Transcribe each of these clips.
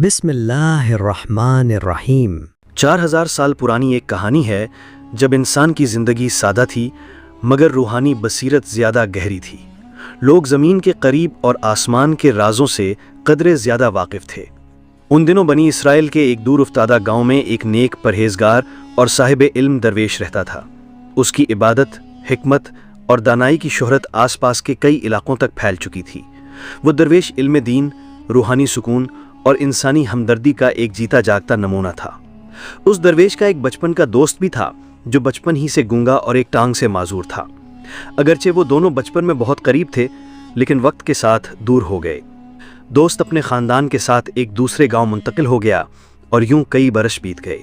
بسم اللہ الرحمن الرحیم۔ 4000 سال پرانی ایک کہانی ہے جب انسان کی زندگی سادہ تھی مگر روحانی بصیرت زیادہ گہری تھی۔ لوگ زمین کے قریب اور آسمان کے رازوں سے قدرے زیادہ واقف تھے۔ ان دنوں بنی اسرائیل کے ایک دور افتادہ گاؤں میں ایک نیک پرہیزگار اور صاحب علم درویش رہتا تھا۔ اس کی عبادت، حکمت اور دانائی کی شہرت آس پاس کے کئی علاقوں تک پھیل چکی تھی۔ وہ درویش علم دین، روحانی سکون اور انسانی ہمدردی کا ایک جیتا جاگتا نمونہ تھا۔ اس درویش کا ایک بچپن کا دوست بھی تھا جو بچپن ہی سے گونگا اور ایک ٹانگ سے معذور تھا۔ اگرچہ وہ دونوں بچپن میں بہت قریب تھے لیکن وقت کے ساتھ دور ہو گئے۔ دوست اپنے خاندان کے ساتھ ایک دوسرے گاؤں منتقل ہو گیا اور یوں کئی برس بیت گئے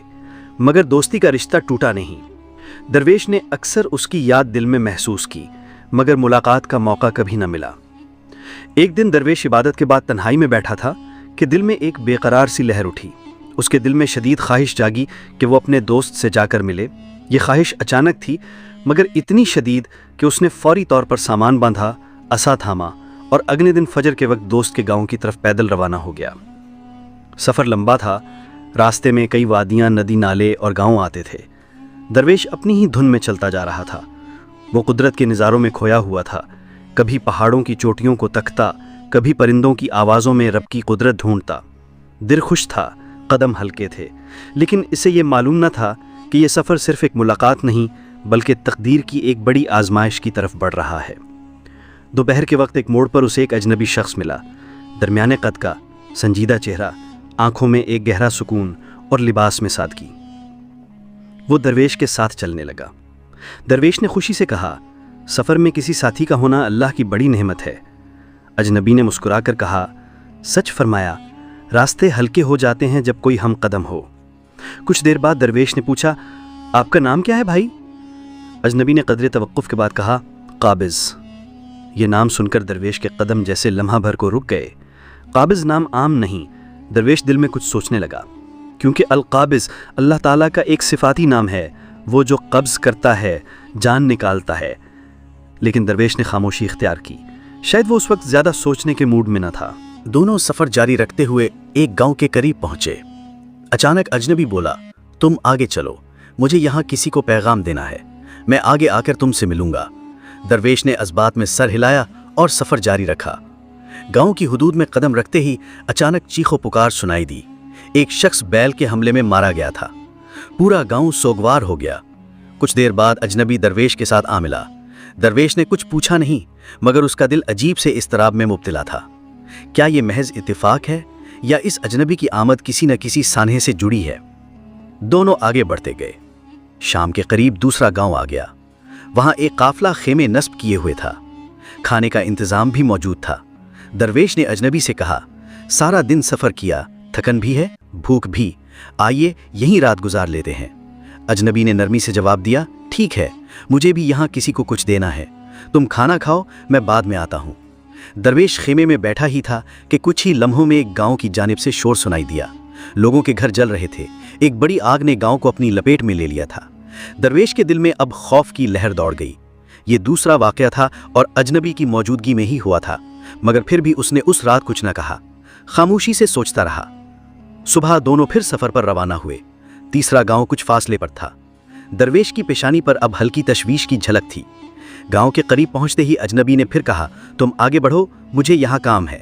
مگر دوستی کا رشتہ ٹوٹا نہیں۔ درویش نے اکثر اس کی یاد دل میں محسوس کی مگر ملاقات کا موقع کبھی نہ ملا۔ ایک دن درویش عبادت کے بعد تنہائی میں بیٹھا تھا کہ دل میں ایک بے قرار سی لہر اٹھی۔ اس کے دل میں شدید خواہش جاگی کہ وہ اپنے دوست سے جا کر ملے۔ یہ خواہش اچانک تھی مگر اتنی شدید کہ اس نے فوری طور پر سامان باندھا، عصا تھاما اور اگلے دن فجر کے وقت دوست کے گاؤں کی طرف پیدل روانہ ہو گیا۔ سفر لمبا تھا، راستے میں کئی وادیاں، ندی، نالے اور گاؤں آتے تھے۔ درویش اپنی ہی دھن میں چلتا جا رہا تھا۔ وہ قدرت کے نظاروں میں کھویا ہوا تھا، کبھی پہاڑوں کی چوٹیوں کو تکتا، کبھی پرندوں کی آوازوں میں رب کی قدرت ڈھونڈتا۔ دل خوش تھا، قدم ہلکے تھے، لیکن اسے یہ معلوم نہ تھا کہ یہ سفر صرف ایک ملاقات نہیں بلکہ تقدیر کی ایک بڑی آزمائش کی طرف بڑھ رہا ہے۔ دوپہر کے وقت ایک موڑ پر اسے ایک اجنبی شخص ملا، درمیانے قد کا، سنجیدہ چہرہ، آنکھوں میں ایک گہرا سکون اور لباس میں سادگی۔ وہ درویش کے ساتھ چلنے لگا۔ درویش نے خوشی سے کہا، سفر میں کسی ساتھی کا ہونا اللہ کی بڑی نعمت ہے۔ اجنبی نے مسکرا کر کہا، سچ فرمایا، راستے ہلکے ہو جاتے ہیں جب کوئی ہم قدم ہو۔ کچھ دیر بعد درویش نے پوچھا، آپ کا نام کیا ہے بھائی؟ اجنبی نے قدرے توقف کے بعد کہا، قابض۔ یہ نام سن کر درویش کے قدم جیسے لمحہ بھر کو رک گئے۔ قابض نام عام نہیں۔ درویش دل میں کچھ سوچنے لگا، کیونکہ القابض اللہ تعالیٰ کا ایک صفاتی نام ہے، وہ جو قبض کرتا ہے، جان نکالتا ہے۔ لیکن درویش نے خاموشی اختیار کی، شاید وہ اس وقت زیادہ سوچنے کے موڈ میں نہ تھا۔ دونوں سفر جاری رکھتے ہوئے ایک گاؤں کے قریب پہنچے۔ اچانک اجنبی بولا، تم آگے چلو، مجھے یہاں کسی کو پیغام دینا ہے، میں آگے آ کر تم سے ملوں گا۔ درویش نے اس بات میں سر ہلایا اور سفر جاری رکھا۔ گاؤں کی حدود میں قدم رکھتے ہی اچانک چیخ و پکار سنائی دی۔ ایک شخص بیل کے حملے میں مارا گیا تھا۔ پورا گاؤں سوگوار ہو گیا۔ کچھ دیر بعد اجنبی درویش کے ساتھ آ ملا۔ درویش نے کچھ پوچھا نہیں مگر اس کا دل عجیب سے اضطراب میں مبتلا تھا۔ کیا یہ محض اتفاق ہے یا اس اجنبی کی آمد کسی نہ کسی سانحے سے جڑی ہے؟ دونوں آگے بڑھتے گئے۔ شام کے قریب دوسرا گاؤں آ گیا۔ وہاں ایک قافلہ خیمے نصب کیے ہوئے تھا۔ کھانے کا انتظام بھی موجود تھا۔ درویش نے اجنبی سے کہا، سارا دن سفر کیا، تھکن بھی ہے، بھوک بھی، آئیے یہیں رات گزار لیتے ہیں۔ اجنبی نے نرمی سے جواب دیا، ٹھیک ہے، مجھے بھی یہاں کسی کو کچھ دینا ہے، تم کھانا کھاؤ، میں بعد میں آتا ہوں۔ درویش خیمے میں بیٹھا ہی تھا کہ کچھ ہی لمحوں میں ایک گاؤں کی جانب سے شور سنائی دیا۔ لوگوں کے گھر جل رہے تھے۔ ایک بڑی آگ نے گاؤں کو اپنی لپیٹ میں لے لیا تھا۔ درویش کے دل میں اب خوف کی لہر دوڑ گئی۔ یہ دوسرا واقعہ تھا اور اجنبی کی موجودگی میں ہی ہوا تھا، مگر پھر بھی اس نے اس رات کچھ نہ کہا، خاموشی سے سوچتا رہا۔ صبح دونوں پھر سفر پر روانہ ہوئے۔ تیسرا گاؤں کچھ فاصلے پر تھا۔ درویش کی پیشانی پر اب ہلکی تشویش کی جھلک تھی۔ گاؤں کے قریب پہنچتے ہی اجنبی نے پھر کہا، تم آگے بڑھو، مجھے یہاں کام ہے۔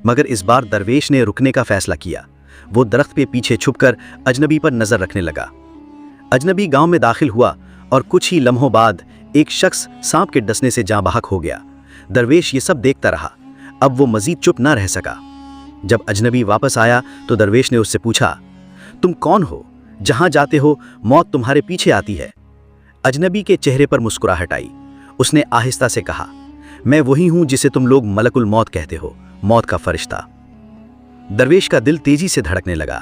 مگر اس بار درویش نے رکنے کا فیصلہ کیا۔ وہ درخت کے پیچھے چھپ کر اجنبی پر نظر رکھنے لگا۔ اجنبی گاؤں میں داخل ہوا اور کچھ ہی لمحوں بعد ایک شخص سانپ کے ڈسنے سے جاں بحق ہو گیا۔ درویش یہ سب دیکھتا رہا۔ اب وہ مزید چپ نہ رہ سکا۔ جب اجنبی واپس آیا تو درویش نے اس سے پوچھا، تم کون ہو؟ جہاں جاتے ہو موت تمہارے پیچھے آتی ہے۔ اجنبی کے چہرے پر مسکراہٹ آئی۔ اس نے آہستہ سے کہا، میں وہی ہوں جسے تم لوگ ملک الموت کہتے ہو، موت کا فرشتہ۔ درویش کا دل تیزی سے دھڑکنے لگا۔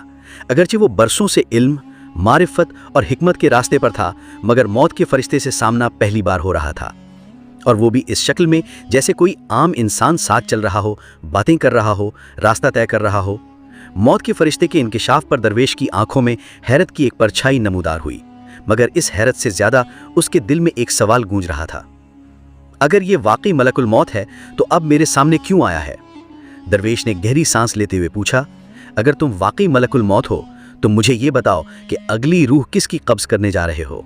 اگرچہ وہ برسوں سے علم، معرفت اور حکمت کے راستے پر تھا مگر موت کے فرشتے سے سامنا پہلی بار ہو رہا تھا، اور وہ بھی اس شکل میں جیسے کوئی عام انسان ساتھ چل رہا ہو، باتیں کر رہا ہو، راستہ طے کر رہا ہو۔ موت کے فرشتے کے انکشاف پر درویش کی آنکھوں میں حیرت کی ایک پرچھائی نمودار ہوئی، مگر اس حیرت سے زیادہ اس کے دل میں ایک سوال گونج رہا تھا، اگر یہ واقعی ملک الموت ہے تو اب میرے سامنے کیوں آیا ہے؟ درویش نے گہری سانس لیتے ہوئے پوچھا۔ اگر تم واقعی ملک الموت ہو تو مجھے یہ بتاؤ کہ اگلی روح کس کی قبض کرنے جا رہے ہو۔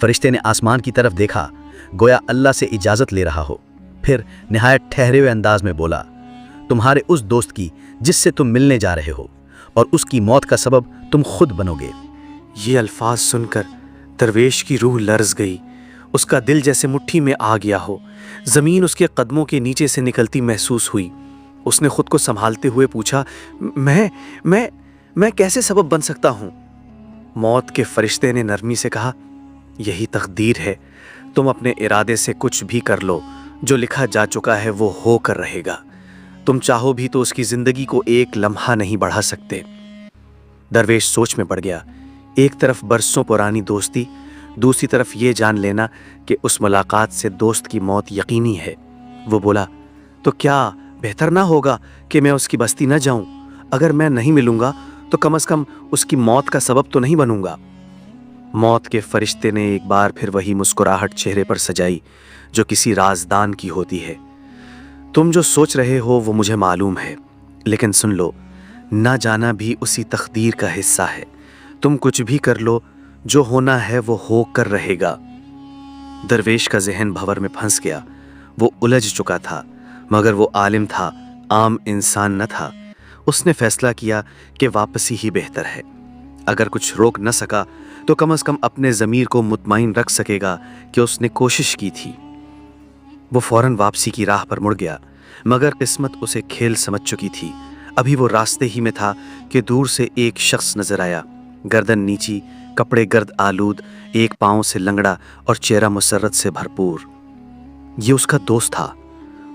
فرشتے نے آسمان کی طرف دیکھا، گویا اللہ سے اجازت لے رہا ہو، پھر نہایت ٹھہرے ہوئے انداز میں بولا، تمہارے اس دوست کی جس سے تم ملنے جا رہے ہو، اور اس کی موت کا سبب تم خود بنو گے۔ یہ الفاظ سن کر درویش کی روح لرز گئی، اس کا دل جیسے مٹھی میں آ گیا ہو، زمین اس کے قدموں کے نیچے سے نکلتی محسوس ہوئی۔ اس نے خود کو سنبھالتے ہوئے پوچھا، میں کیسے سبب بن سکتا ہوں؟ موت کے فرشتے نے نرمی سے کہا، یہی تقدیر ہے، تم اپنے ارادے سے کچھ بھی کر لو، جو لکھا جا چکا ہے وہ ہو کر رہے گا۔ تم چاہو بھی تو اس کی زندگی کو ایک لمحہ نہیں بڑھا سکتے۔ درویش سوچ میں پڑ گیا، ایک طرف برسوں پرانی دوستی، دوسری طرف یہ جان لینا کہ اس ملاقات سے دوست کی موت یقینی ہے۔ وہ بولا، تو کیا بہتر نہ ہوگا کہ میں اس کی بستی نہ جاؤں؟ اگر میں نہیں ملوں گا تو کم از کم اس کی موت کا سبب تو نہیں بنوں گا۔ موت کے فرشتے نے ایک بار پھر وہی مسکراہٹ چہرے پر سجائی جو کسی رازدان کی ہوتی ہے۔ تم جو سوچ رہے ہو وہ مجھے معلوم ہے، لیکن سن لو، نہ جانا بھی اسی تقدیر کا حصہ ہے۔ تم کچھ بھی کر لو، جو ہونا ہے وہ ہو کر رہے گا۔ درویش کا ذہن بھور میں پھنس گیا، وہ الجھ چکا تھا، مگر وہ عالم تھا، عام انسان نہ تھا۔ اس نے فیصلہ کیا کہ واپسی ہی بہتر ہے۔ اگر کچھ روک نہ سکا تو کم از کم اپنے ضمیر کو مطمئن رکھ سکے گا کہ اس نے کوشش کی تھی۔ وہ فوراً واپسی کی راہ پر مڑ گیا، مگر قسمت اسے کھیل سمجھ چکی تھی۔ ابھی وہ راستے ہی میں تھا کہ دور سے ایک شخص نظر آیا، گردن نیچی، کپڑے گرد آلود، ایک پاؤں سے لنگڑا اور چہرہ مسرت سے بھرپور۔ یہ اس کا دوست تھا۔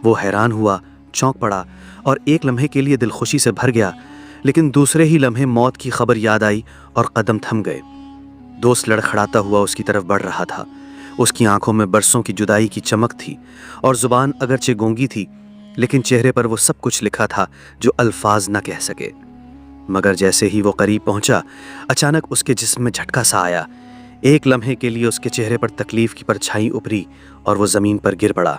وہ حیران ہوا، چونک پڑا اور ایک لمحے کے لیے دل خوشی سے بھر گیا، لیکن دوسرے ہی لمحے موت کی خبر یاد آئی اور قدم تھم گئے۔ دوست لڑکھڑاتا ہوا اس کی طرف بڑھ رہا تھا۔ اس کی آنکھوں میں برسوں کی جدائی کی چمک تھی، اور زبان اگرچہ گونگی تھی لیکن چہرے پر وہ سب کچھ لکھا تھا جو الفاظ نہ کہہ سکے۔ مگر جیسے ہی وہ قریب پہنچا، اچانک اس کے جسم میں جھٹکا سا آیا۔ ایک لمحے کے لیے اس کے چہرے پر تکلیف کی پرچھائی ابھری اور وہ زمین پر گر پڑا۔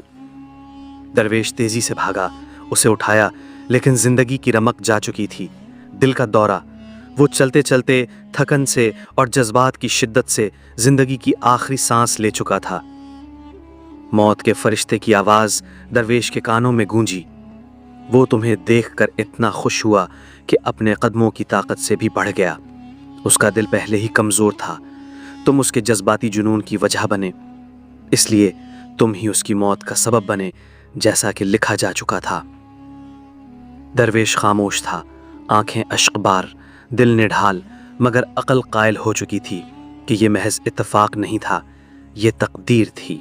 درویش تیزی سے بھاگا، اسے اٹھایا، لیکن زندگی کی رمق جا چکی تھی۔ دل کا دورہ، وہ چلتے چلتے تھکن سے اور جذبات کی شدت سے زندگی کی آخری سانس لے چکا تھا۔ موت کے فرشتے کی آواز درویش کے کانوں میں گونجی، وہ تمہیں دیکھ کر اتنا خوش ہوا کہ اپنے قدموں کی طاقت سے بھی بڑھ گیا۔ اس کا دل پہلے ہی کمزور تھا، تم اس کے جذباتی جنون کی وجہ بنے، اس لیے تم ہی اس کی موت کا سبب بنے، جیسا کہ لکھا جا چکا تھا۔ درویش خاموش تھا، آنکھیں اشک بار، دل نڈھال، مگر عقل قائل ہو چکی تھی کہ یہ محض اتفاق نہیں تھا، یہ تقدیر تھی۔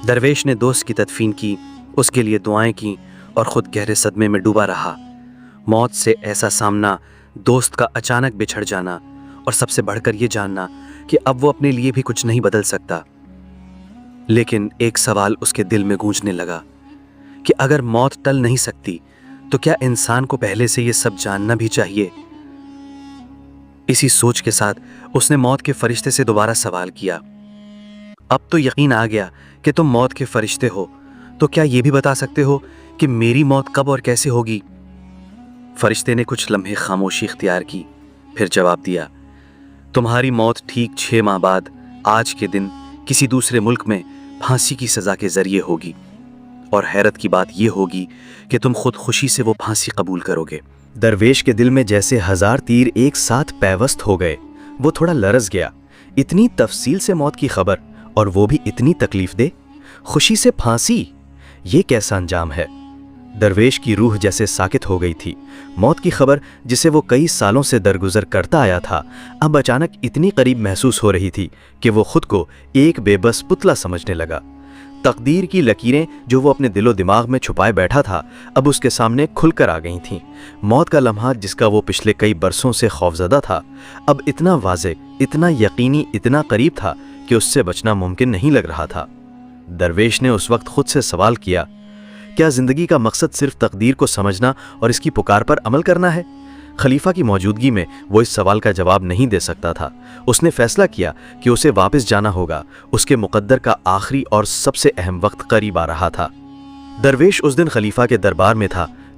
درویش نے دوست کی تدفین کی، اس کے لیے دعائیں کیں اور خود گہرے صدمے میں ڈوبا رہا۔ موت سے ایسا سامنا، دوست کا اچانک بچھڑ جانا، اور سب سے بڑھ کر یہ جاننا کہ اب وہ اپنے لیے بھی کچھ نہیں بدل سکتا۔ لیکن ایک سوال اس کے دل میں گونجنے لگا کہ اگر موت ٹل نہیں سکتی تو کیا انسان کو پہلے سے یہ سب جاننا بھی چاہیے؟ اسی سوچ کے ساتھ اس نے موت کے فرشتے سے دوبارہ سوال کیا، اب تو یقین آ گیا کہ تم موت کے فرشتے ہو، تو کیا یہ بھی بتا سکتے ہو کہ میری موت کب اور کیسے ہوگی؟ فرشتے نے کچھ لمحے خاموشی اختیار کی، پھر جواب دیا، تمہاری موت ٹھیک 6 ماہ بعد آج کے دن کسی دوسرے ملک میں پھانسی کی سزا کے ذریعے ہوگی، اور حیرت کی بات یہ ہوگی کہ تم خود خوشی سے وہ پھانسی قبول کرو گے۔ درویش کے دل میں جیسے 1000 تیر ایک ساتھ پیوست ہو گئے، وہ تھوڑا لرز گیا۔ اتنی تفصیل سے موت کی خبر، اور وہ بھی اتنی تکلیف دہ، خوشی سے پھانسی، یہ کیسا انجام ہے؟ درویش کی روح جیسے ساکت ہو گئی تھی۔ موت کی خبر جسے وہ کئی سالوں سے درگزر کرتا آیا تھا، اب اچانک اتنی قریب محسوس ہو رہی تھی کہ وہ خود کو ایک بے بس پتلا سمجھنے لگا۔ تقدیر کی لکیریں جو وہ اپنے دل و دماغ میں چھپائے بیٹھا تھا، اب اس کے سامنے کھل کر آ گئی تھیں۔ موت کا لمحہ جس کا وہ پچھلے کئی برسوں سے خوفزدہ تھا، اب اتنا واضح، اتنا یقینی، اتنا قریب تھا کہ اس سے بچنا ممکن نہیں لگ رہا تھا۔ درویش نے اس وقت خود سے سوال کیا، کیا زندگی کا مقصد صرف تقدیر کو سمجھنا اور اس کی پکار پر عمل کرنا ہے؟ خلیفہ کی موجودگی میں وہ اس سوال کا جواب نہیں دے سکتا تھا۔ اس نے فیصلہ کیا کہ اسے واپس جانا ہوگا، اس کے مقدر کا آخری اور سب سے اہم وقت قریب آ رہا تھا۔ درویش اس دن خلیفہ کے دربار میں تھا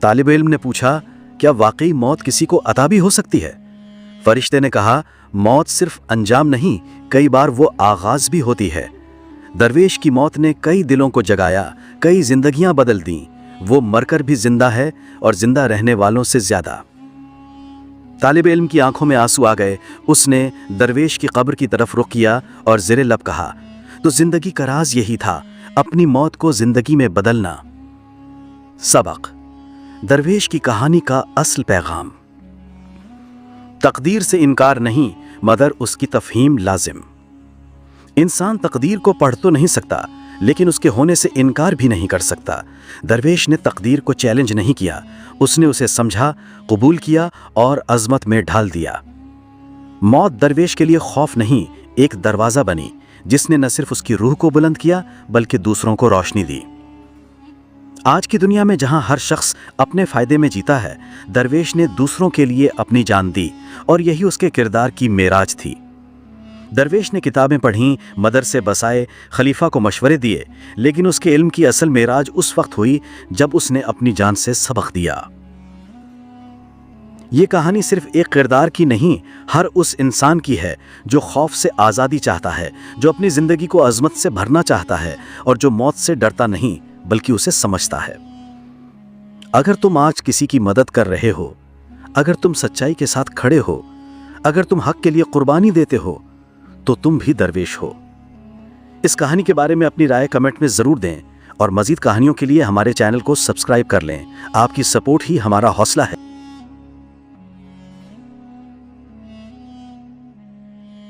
طالب علم نے پوچھا، کیا واقعی موت کسی کو عطا بھی ہو سکتی ہے؟ فرشتے نے کہا، موت صرف انجام نہیں، کئی بار وہ آغاز بھی ہوتی ہے۔ درویش کی موت نے کئی دلوں کو جگایا، کئی زندگیاں بدل دیں۔ وہ مر کر بھی زندہ ہے اور زندہ رہنے والوں سے زیادہ۔ طالب علم کی آنکھوں میں آنسو آ گئے۔ اس نے درویش کی قبر کی طرف رخ کیا اور زیر لب کہا، تو زندگی کا راز یہی تھا، اپنی موت کو زندگی میں بدلنا۔ سبق: درویش کی کہانی کا اصل پیغام۔ تقدیر سے انکار نہیں مگر اس کی تفہیم لازم۔ انسان تقدیر کو پڑھ تو نہیں سکتا، لیکن اس کے ہونے سے انکار بھی نہیں کر سکتا۔ درویش نے تقدیر کو چیلنج نہیں کیا، اس نے اسے سمجھا، قبول کیا اور عظمت میں ڈھال دیا۔ موت درویش کے لیے خوف نہیں، ایک دروازہ بنی جس نے نہ صرف اس کی روح کو بلند کیا بلکہ دوسروں کو روشنی دی۔ آج کی دنیا میں جہاں ہر شخص اپنے فائدے میں جیتا ہے، درویش نے دوسروں کے لیے اپنی جان دی، اور یہی اس کے کردار کی معراج تھی۔ درویش نے کتابیں پڑھیں، مدرسے بسائے، خلیفہ کو مشورے دیے، لیکن اس کے علم کی اصل معراج اس وقت ہوئی جب اس نے اپنی جان سے سبق دیا۔ یہ کہانی صرف ایک کردار کی نہیں، ہر اس انسان کی ہے جو خوف سے آزادی چاہتا ہے، جو اپنی زندگی کو عظمت سے بھرنا چاہتا ہے، اور جو موت سے ڈرتا نہیں بلکہ اسے سمجھتا ہے۔ اگر تم آج کسی کی مدد کر رہے ہو، اگر تم سچائی کے ساتھ کھڑے ہو، اگر تم حق کے لیے قربانی دیتے ہو، تو تم بھی درویش ہو۔ اس کہانی کے بارے میں اپنی رائے کمنٹ میں ضرور دیں، اور مزید کہانیوں کے لیے ہمارے چینل کو سبسکرائب کر لیں۔ آپ کی سپورٹ ہی ہمارا حوصلہ ہے۔